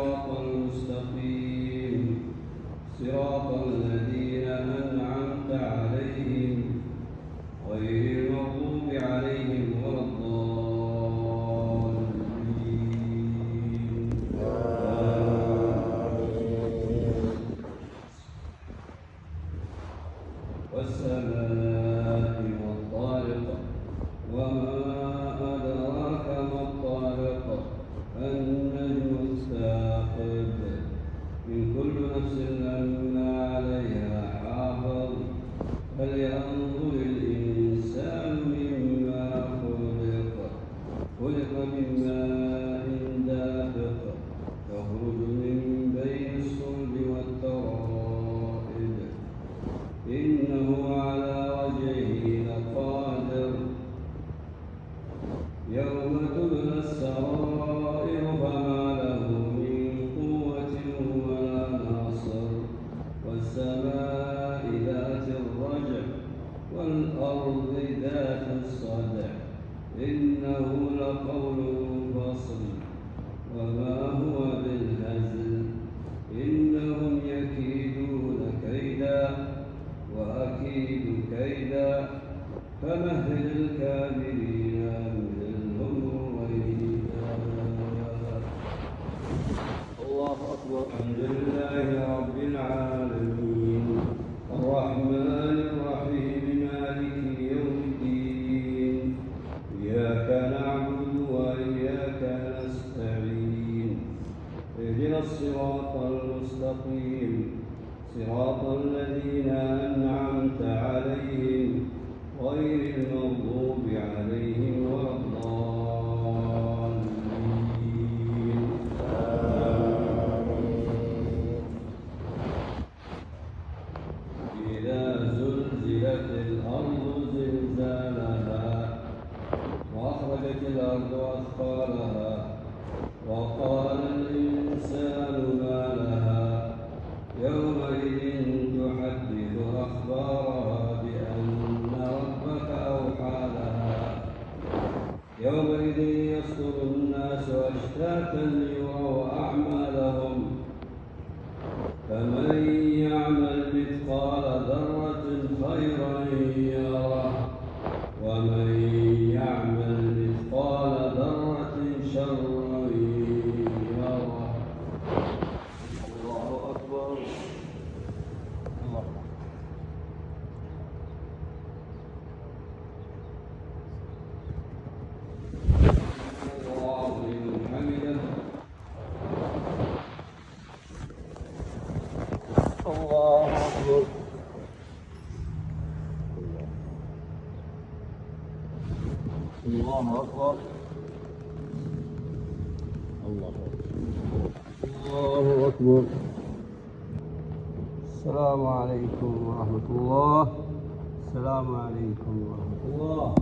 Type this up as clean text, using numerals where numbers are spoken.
الصراط المستقيم صراط الذين أنعمت عليهم غير المغضوب عليهم ولا الضالين. والسماء والطارق وما أدراك ما الطارق النجم الثاقب إن كل نفس لما عليها حافظ فلينظر الإنسان مما خلق من ماء دافق يخرج من بين الصلب والترائب إنه على وجهه لقادر يوم تبلى السرائر فما له من قوة ولا ناصر والسماء ذات الرجع والأرض ذات الصدع إنه لقول فصل وما هو بالهزل إنهم يكيدون كيدا وأكيد كيدا فمهل الكافرين أمهلهم رويدا. الله أكبر. الحمد لله رب العالمين الرحمن الرحيم مالك يوم الدين إياك نعبد وإياك نستعين اهدنا الصراط المستقيم صراط الذين أنعمت عليهم غير المغضوب عليهم ولا الضالين. إذا زلزلت الأرض زلزالها وأخرجت الأرض أثقالها وقال الإنسان ما لها يومئذ تحدث أخبارها بأن ربك أوحى لها يومئذ يصدر الناس أشتاتا ليروا أعمالهم فمن يعمل مثقال ذرة خيرا يره ومن يعمل مثقال ذرة شرا يره. الله أكبر. الله لمن حمده. الله أكبر. الله أكبر. الله أكبر. السلام عليكم ورحمة الله. السلام عليكم ورحمة الله.